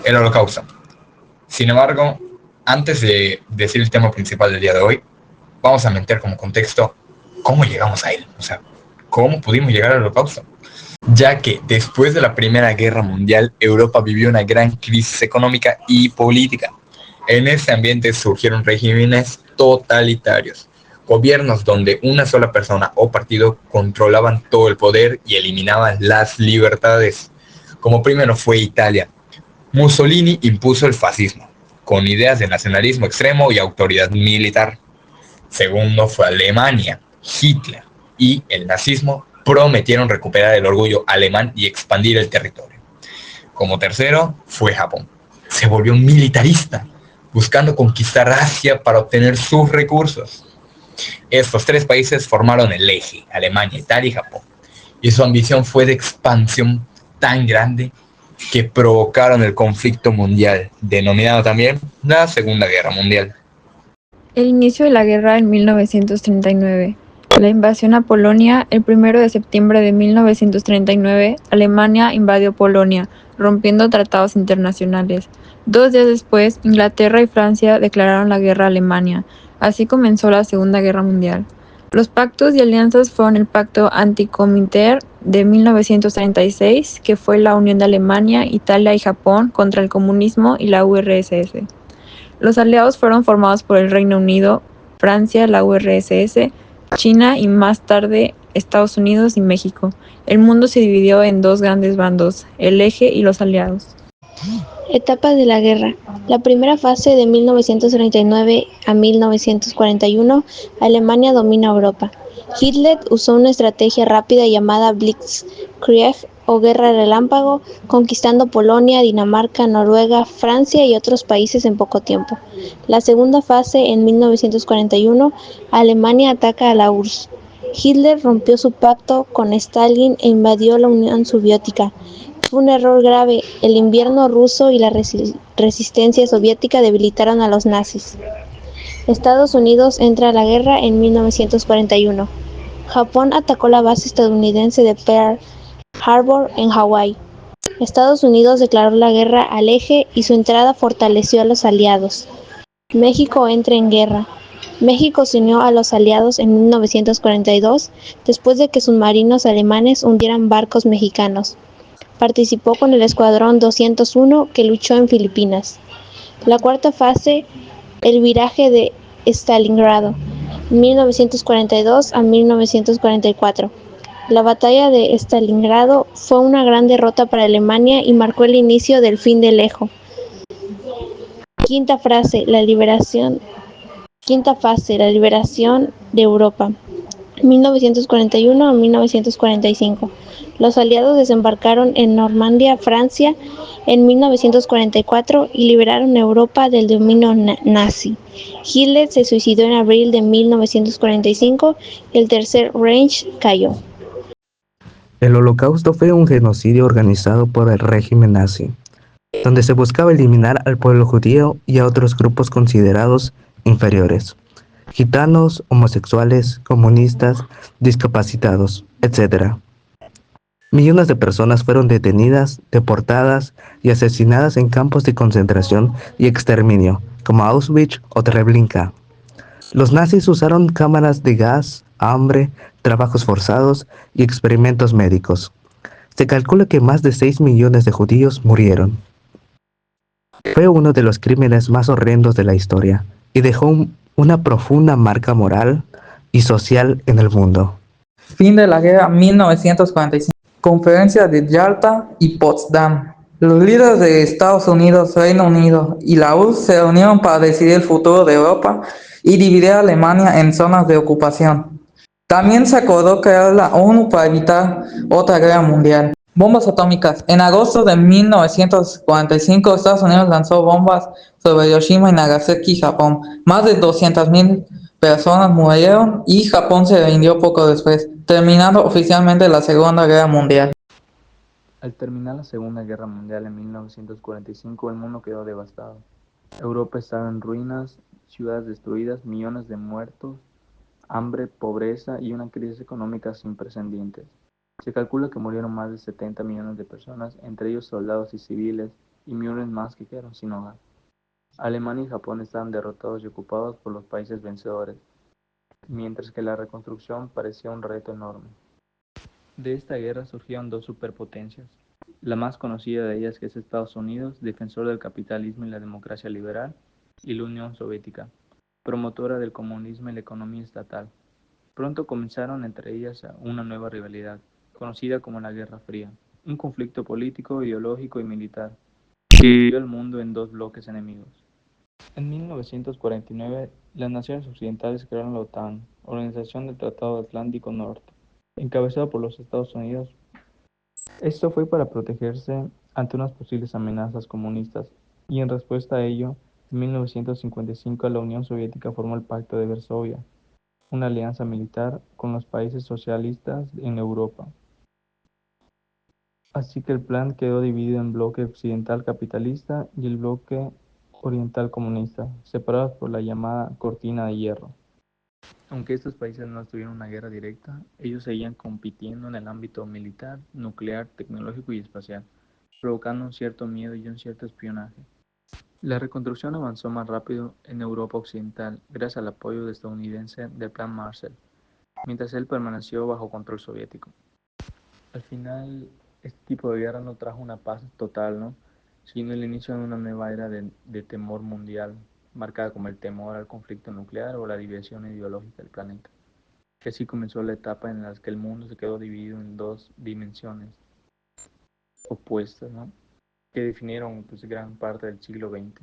El Holocausto. Sin embargo, antes de decir el tema principal del día de hoy, vamos a meter como contexto cómo llegamos a él, o sea, cómo pudimos llegar al Holocausto. Ya que después de la Primera Guerra Mundial, Europa vivió una gran crisis económica y política. En ese ambiente surgieron regímenes totalitarios, gobiernos donde una sola persona o partido controlaban todo el poder y eliminaban las libertades. Como primero fue Italia. Mussolini impuso el fascismo, con ideas de nacionalismo extremo y autoridad militar. Segundo fue Alemania. Hitler y el nazismo prometieron recuperar el orgullo alemán y expandir el territorio. Como tercero fue Japón. Se volvió militarista, buscando conquistar Asia para obtener sus recursos. Estos tres países formaron el eje, Alemania, Italia y Japón. Y su ambición fue de expansión tan grande que provocaron el conflicto mundial, denominado también la Segunda Guerra Mundial. El inicio de la guerra en 1939. La invasión a Polonia. El 1 de septiembre de 1939, Alemania invadió Polonia, rompiendo tratados internacionales. 2 días después, Inglaterra y Francia declararon la guerra a Alemania. Así comenzó la Segunda Guerra Mundial. Los pactos y alianzas fueron el Pacto Anticominter de 1936, que fue la unión de Alemania, Italia y Japón contra el comunismo y la URSS. Los aliados fueron formados por el Reino Unido, Francia, la URSS, China y más tarde Estados Unidos y México. El mundo se dividió en dos grandes bandos, el Eje y los aliados. Etapas de la guerra. La primera fase de 1939 a 1941, Alemania domina Europa. Hitler usó una estrategia rápida llamada Blitzkrieg o guerra relámpago, conquistando Polonia, Dinamarca, Noruega, Francia y otros países en poco tiempo. La segunda fase, en 1941, Alemania ataca a la URSS. Hitler rompió su pacto con Stalin e invadió la Unión Soviética. Fue un error grave. El invierno ruso y la resistencia soviética debilitaron a los nazis. Estados Unidos entra a la guerra en 1941. Japón atacó la base estadounidense de Pearl Harbor en Hawái. Estados Unidos declaró la guerra al Eje y su entrada fortaleció a los aliados. México entra en guerra. México se unió a los aliados en 1942 después de que submarinos alemanes hundieran barcos mexicanos. Participó con el Escuadrón 201 que luchó en Filipinas. La cuarta fase, el viraje de Stalingrado, 1942 a 1944. La batalla de Stalingrado fue una gran derrota para Alemania y marcó el inicio del fin del Eje. Quinta fase, la liberación de Europa, 1941 a 1945. Los aliados desembarcaron en Normandía, Francia, en 1944 y liberaron Europa del dominio nazi. Hitler se suicidó en abril de 1945 y el Tercer Reich cayó. El Holocausto fue un genocidio organizado por el régimen nazi, donde se buscaba eliminar al pueblo judío y a otros grupos considerados inferiores: gitanos, homosexuales, comunistas, discapacitados, etc. Millones de personas fueron detenidas, deportadas y asesinadas en campos de concentración y exterminio, como Auschwitz o Treblinka. Los nazis usaron cámaras de gas, hambre, trabajos forzados y experimentos médicos. Se calcula que más de 6 millones de judíos murieron. Fue uno de los crímenes más horrendos de la historia y dejó una profunda marca moral y social en el mundo. Fin de la guerra 1945. Conferencia de Yalta y Potsdam. Los líderes de Estados Unidos, Reino Unido y la URSS se reunieron para decidir el futuro de Europa y dividir a Alemania en zonas de ocupación. También se acordó crear la ONU para evitar otra guerra mundial. Bombas atómicas. En agosto de 1945, Estados Unidos lanzó bombas sobre Hiroshima y Nagasaki, Japón. Más de 200,000 personas murieron y Japón se rindió poco después, terminando oficialmente la Segunda Guerra Mundial. Al terminar la Segunda Guerra Mundial en 1945, el mundo quedó devastado. Europa estaba en ruinas, ciudades destruidas, millones de muertos, hambre, pobreza y una crisis económica sin precedentes. Se calcula que murieron más de 70 millones de personas, entre ellos soldados y civiles, y millones más que quedaron sin hogar. Alemania y Japón estaban derrotados y ocupados por los países vencedores, mientras que la reconstrucción parecía un reto enorme. De esta guerra surgieron dos superpotencias. La más conocida de ellas, que es Estados Unidos, defensor del capitalismo y la democracia liberal, y la Unión Soviética, promotora del comunismo y la economía estatal. Pronto comenzaron entre ellas una nueva rivalidad, conocida como la Guerra Fría, un conflicto político, ideológico y militar, que dividió el mundo en dos bloques enemigos. En 1949, las naciones occidentales crearon la OTAN, Organización del Tratado Atlántico Norte, encabezada por los Estados Unidos. Esto fue para protegerse ante unas posibles amenazas comunistas, y en respuesta a ello, en 1955 la Unión Soviética formó el Pacto de Varsovia, una alianza militar con los países socialistas en Europa. Así que el plan quedó dividido en bloque occidental capitalista y el bloque oriental comunista, separados por la llamada Cortina de Hierro. Aunque estos países no estuvieron en una guerra directa, ellos seguían compitiendo en el ámbito militar, nuclear, tecnológico y espacial, provocando un cierto miedo y un cierto espionaje. La reconstrucción avanzó más rápido en Europa Occidental gracias al apoyo estadounidense del Plan Marshall, mientras él permaneció bajo control soviético. Al final, este tipo de guerra no trajo una paz total, ¿no? Sino el inicio de una nueva era de temor mundial, marcada como el temor al conflicto nuclear o la división ideológica del planeta. Que así comenzó la etapa en la que el mundo se quedó dividido en dos dimensiones opuestas, ¿no? Que definieron pues, gran parte del siglo XX.